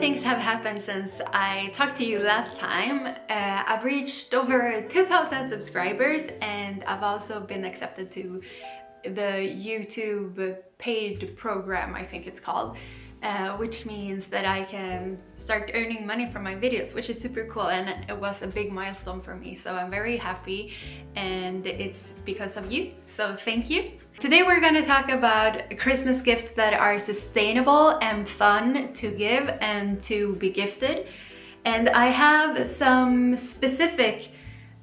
things have happened since I talked to you last time. I've reached over 2,000 subscribers and I've also been accepted to the YouTube paid program, I think it's called, which means that I can start earning money from my videos, which is super cool, and it was a big milestone for me. So I'm very happy, and it's because of you, so thank you. Today we're going to talk about Christmas gifts that are sustainable and fun to give and to be gifted. And I have some specific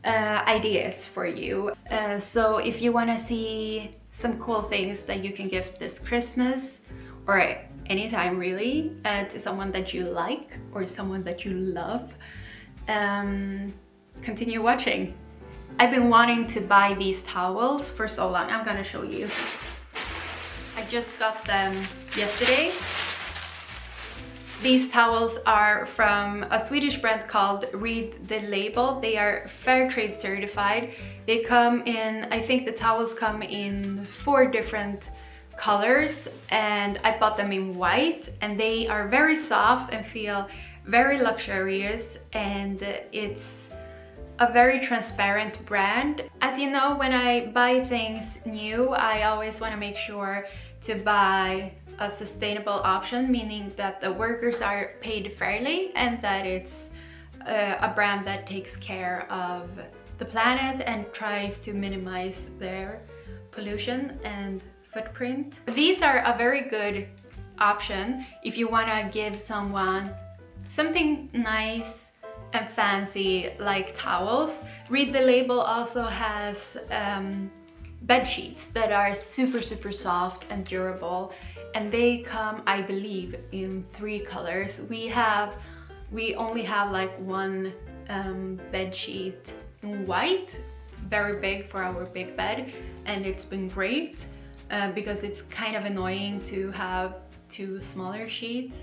ideas for you. So if you want to see some cool things that you can gift this Christmas or anytime really to someone that you like or someone that you love, continue watching. I've been wanting to buy these towels for so long. I'm gonna show you. I just got them yesterday. These towels are from a Swedish brand called Read the Label. They are fair trade certified. They come in, I think the towels come in 4 different colors, and I bought them in white, and they are very soft and feel very luxurious, and it's a very transparent brand. As you know, when I buy things new, I always want to make sure to buy a sustainable option, meaning that the workers are paid fairly and that it's a brand that takes care of the planet and tries to minimize their pollution and footprint. These are a very good option if you want to give someone something nice and fancy like towels. Read the Label also has bed sheets that are super soft and durable, and they come, I believe, in 3 colors. We only have like one bed sheet in white, very big for our big bed, and it's been great because it's kind of annoying to have 2 smaller sheets.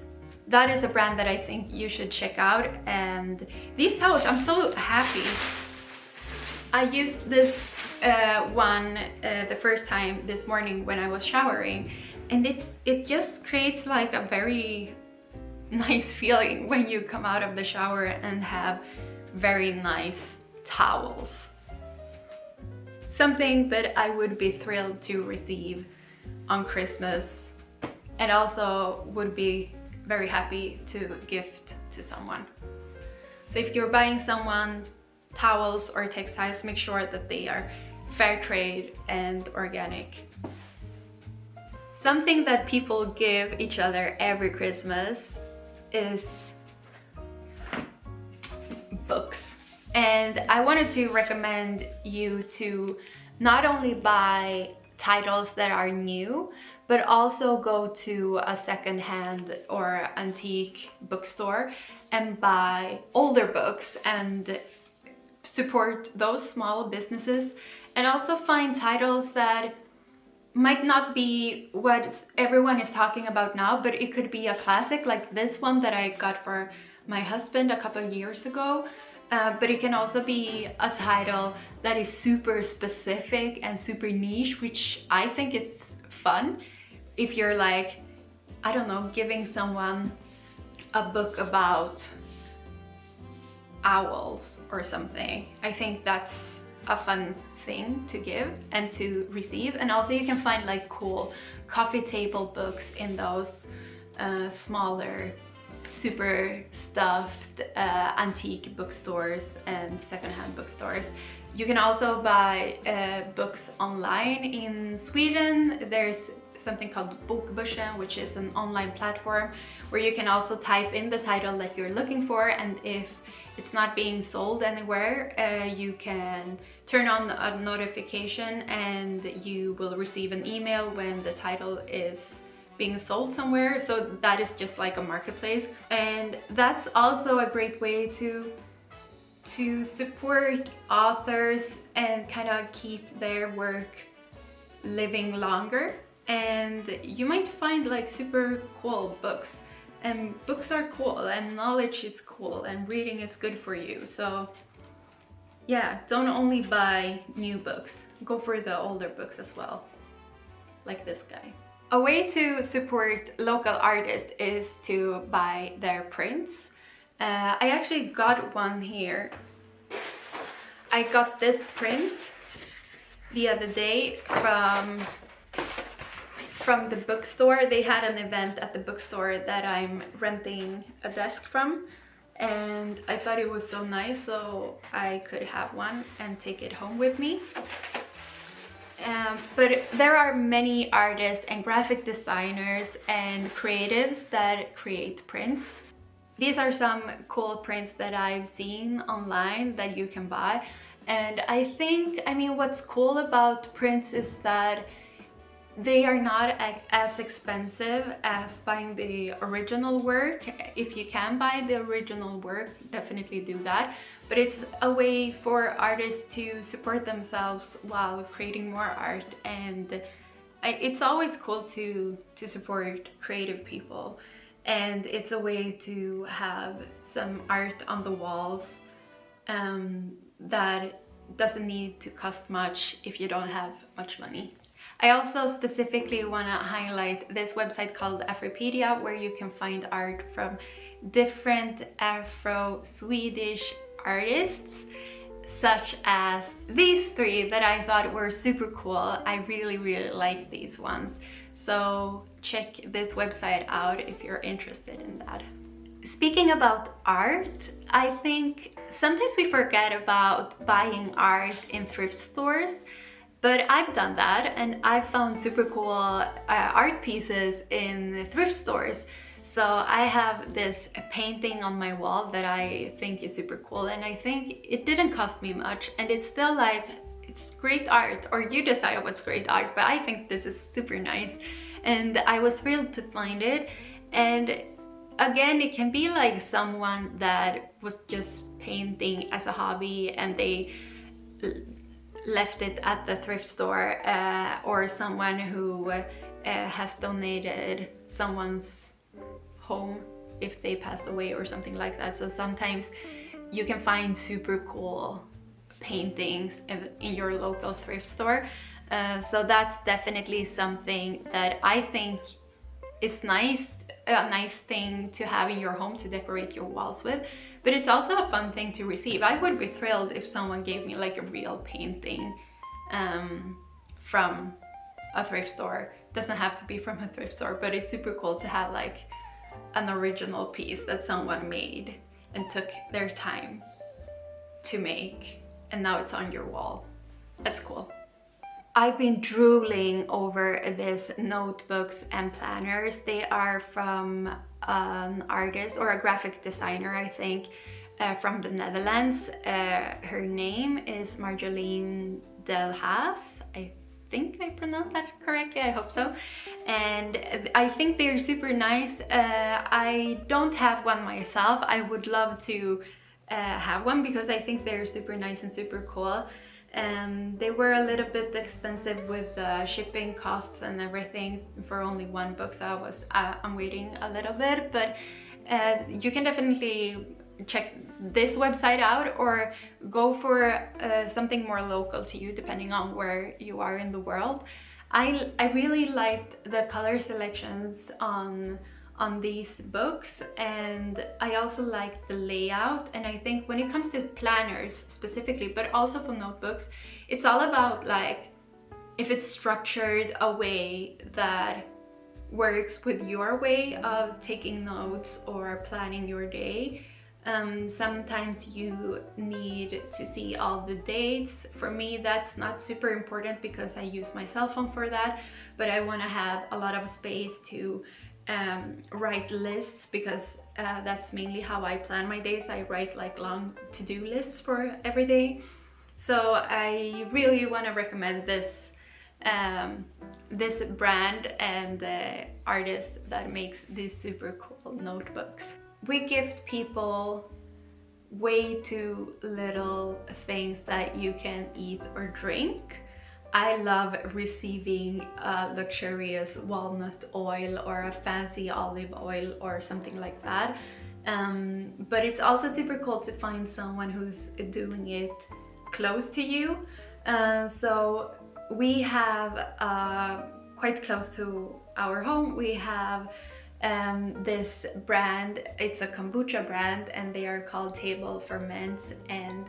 That is a brand that I think you should check out. And these towels, I'm so happy. I used this one the first time this morning when I was showering, and it just creates like a very nice feeling when you come out of the shower and have very nice towels. Something that I would be thrilled to receive on Christmas, and also would be very happy to gift to someone. So if you're buying someone towels or textiles, make sure that they are fair trade and organic. Something that people give each other every Christmas is books. And I wanted to recommend you to not only buy titles that are new, but also go to a secondhand or antique bookstore and buy older books and support those small businesses, and also find titles that might not be what everyone is talking about now, but it could be a classic like this one that I got for my husband a couple of years ago. But it can also be a title that is super specific and super niche, which I think is fun. If you're like, I don't know, giving someone a book about owls or something, I think that's a fun thing to give and to receive. And also you can find like cool coffee table books in those smaller, super stuffed antique bookstores and secondhand bookstores. You can also buy books online. In Sweden, there's something called Bokbörsen, which is an online platform where you can also type in the title that you're looking for, and if it's not being sold anywhere, you can turn on a notification and you will receive an email when the title is being sold somewhere. So that is just like a marketplace, and that's also a great way to support authors and kind of keep their work living longer. And you might find like super cool books, and books are cool, and knowledge is cool, and reading is good for you. So yeah, don't only buy new books, go for the older books as well, like this guy. A way to support local artists is to buy their prints. I actually got one here. I got this print the other day from the bookstore. They had an event at the bookstore that I'm renting a desk from, and I thought it was so nice, so I could have one and take it home with me. But there are many artists and graphic designers and creatives that create prints. These are some cool prints that I've seen online that you can buy. And I think, what's cool about prints is that they are not as expensive as buying the original work. If you can buy the original work, definitely do that. But it's a way for artists to support themselves while creating more art. And it's always cool to support creative people. And it's a way to have some art on the walls that doesn't need to cost much if you don't have much money. I also specifically want to highlight this website called Afropedia, where you can find art from different Afro-Swedish artists, such as these three that I thought were super cool. I really like these ones. So check this website out if you're interested in that. Speaking about art, I think sometimes we forget about buying art in thrift stores. But I've done that, and I've found super cool art pieces in thrift stores. So I have this painting on my wall that I think is super cool, and I think it didn't cost me much, and it's still like, it's great art, or you decide what's great art, but I think this is super nice. And I was thrilled to find it. And again, it can be like someone that was just painting as a hobby and they left it at the thrift store, or someone who has donated someone's home if they passed away or something like that. So sometimes you can find super cool paintings in your local thrift store. So that's definitely something that I think is nice, a nice thing to have in your home to decorate your walls with. But it's also a fun thing to receive. I would be thrilled if someone gave me like a real painting from a thrift store. It doesn't have to be from a thrift store, but it's super cool to have like an original piece that someone made and took their time to make, and now it's on your wall. That's cool. I've been drooling over these notebooks and planners. They are from an artist or a graphic designer, I think, from the Netherlands. Her name is Marjolein Del Haas. I think I pronounced that correctly, I hope so. And I think they're super nice. I don't have one myself. I would love to have one because I think they're super nice and super cool. They were a little bit expensive with shipping costs and everything for only one book, so I'm waiting a little bit, but you can definitely check this website out or go for something more local to you depending on where you are in the world. I really liked the color selections on these books, and I also like the layout. And I think when it comes to planners specifically, but also for notebooks, it's all about like if it's structured a way that works with your way of taking notes or planning your day. Sometimes you need to see all the dates. For me, that's not super important because I use my cell phone for that, but I want to have a lot of space to write lists because that's mainly how I plan my days. I write like long to-do lists for every day. So I really want to recommend this brand and the artist that makes these super cool notebooks. We gift people way too little things that you can eat or drink. I love receiving a luxurious walnut oil or a fancy olive oil or something like that. But it's also super cool to find someone who's doing it close to you. So we have a quite close to our home, we have this brand. It's a kombucha brand, and they are called Table Ferments, and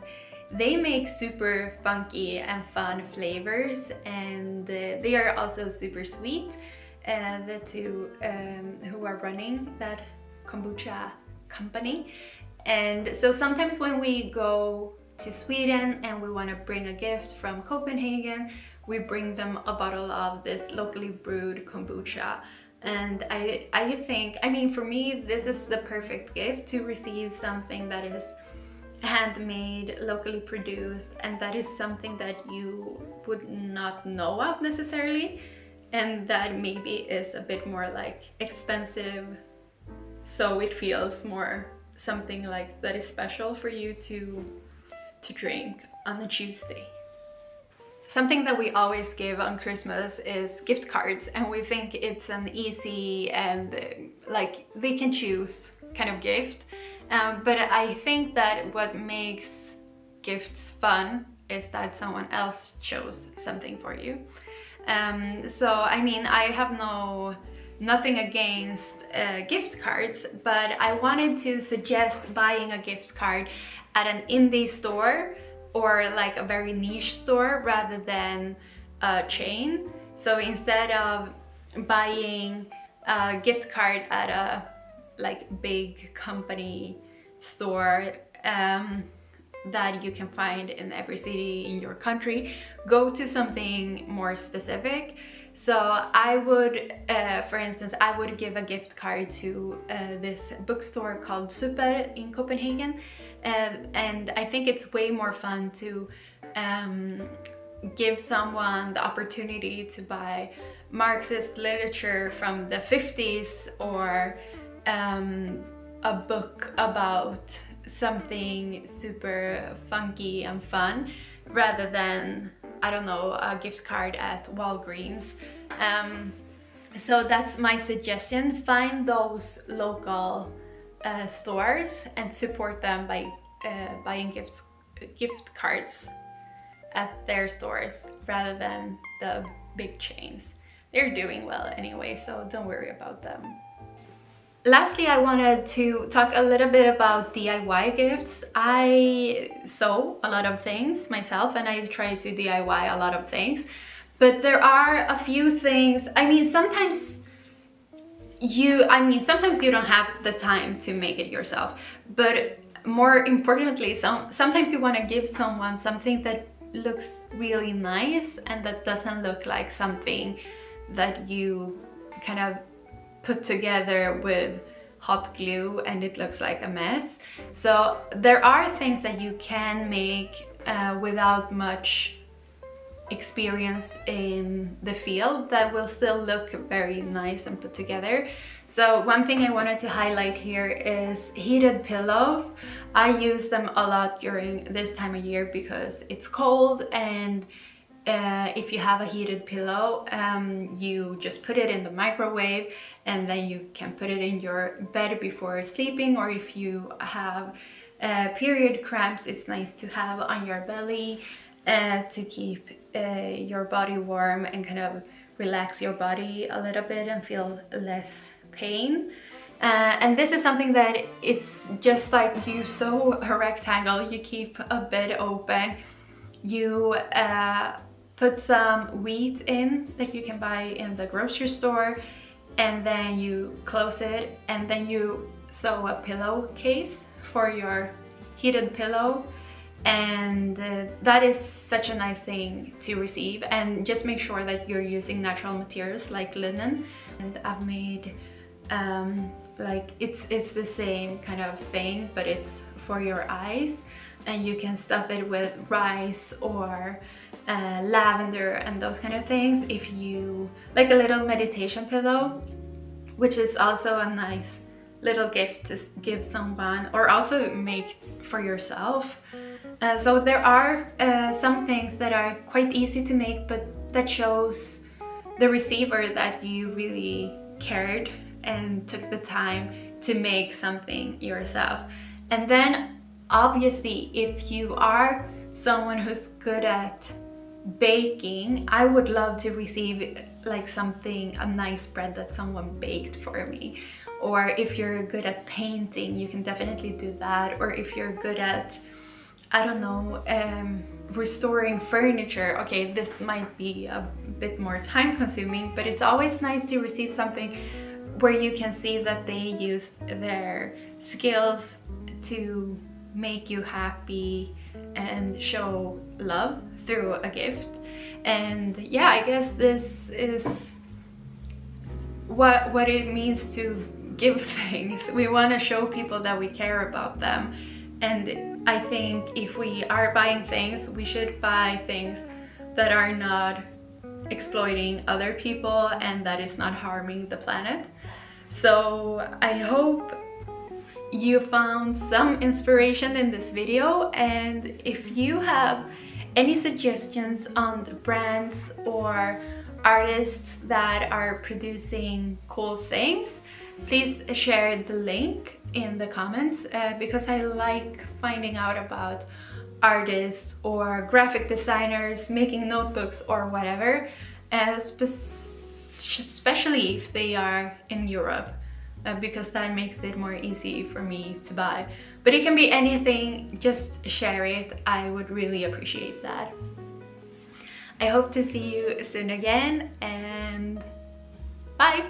they make super funky and fun flavors, and they are also super sweet. The two who are running that kombucha company. And so sometimes when we go to Sweden and we want to bring a gift from Copenhagen, we bring them a bottle of this locally brewed kombucha. And I think, I mean, for me, this is the perfect gift to receive something that is handmade, locally produced, and that is something that you would not know of necessarily, and that maybe is a bit more like expensive, so it feels more something like that is special for you to drink on a Tuesday. Something that we always give on Christmas is gift cards, and we think it's an easy and like they can choose kind of gift. But I think that what makes gifts fun is that someone else chose something for you. So I mean, I have nothing against gift cards, but I wanted to suggest buying a gift card at an indie store or like a very niche store rather than a chain. So instead of buying a gift card at a like big company store that you can find in every city in your country, go to something more specific. So I would, for instance, I would give a gift card to this bookstore called Super in Copenhagen. And I think it's way more fun to give someone the opportunity to buy Marxist literature from the 50s, or a book about something super funky and fun, rather than, I don't know, a gift card at Walgreens. So that's my suggestion. Find those local stores and support them by buying gift cards at their stores rather than the big chains. They're doing well anyway, so don't worry about them. Lastly, I wanted to talk a little bit about DIY gifts. I sew a lot of things myself, and I try to DIY a lot of things, but there are a few things. Sometimes you don't have the time to make it yourself, but more importantly, sometimes you want to give someone something that looks really nice and that doesn't look like something that you kind of put together with hot glue and it looks like a mess. So there are things that you can make without much experience in the field that will still look very nice and put together. So one thing I wanted to highlight here is heated pillows. I use them a lot during this time of year because it's cold, and if you have a heated pillow, you just put it in the microwave and then you can put it in your bed before sleeping, or if you have period cramps, it's nice to have on your belly to keep your body warm and kind of relax your body a little bit and feel less pain. And this is something that it's just like you sew a rectangle, you keep a bit open, you put some wheat in that you can buy in the grocery store, and then you close it, and then you sew a pillowcase for your heated pillow. And that is such a nice thing to receive, and just make sure that you're using natural materials like linen. And I've made like it's the same kind of thing, but it's for your eyes, and you can stuff it with rice or lavender and those kind of things. If you like, a little meditation pillow, which is also a nice little gift to give someone, or also make for yourself. So there are some things that are quite easy to make, but that shows the receiver that you really cared and took the time to make something yourself. And then obviously, if you are someone who's good at baking, I would love to receive like something, a nice bread that someone baked for me. Or if you're good at painting, you can definitely do that. Or if you're good at, I don't know, restoring furniture. Okay, this might be a bit more time consuming, but it's always nice to receive something where you can see that they used their skills to make you happy and show love through a gift. And yeah, I guess this is what it means to give things. We want to show people that we care about them. And I think if we are buying things, we should buy things that are not exploiting other people and that is not harming the planet. So I hope you found some inspiration in this video, and if you have any suggestions on the brands or artists that are producing cool things, please share the link in the comments, because I like finding out about artists or graphic designers making notebooks or whatever, especially if they are in Europe, because that makes it more easy for me to buy. But it can be anything, just share it. I would really appreciate that. I hope to see you soon again, and bye!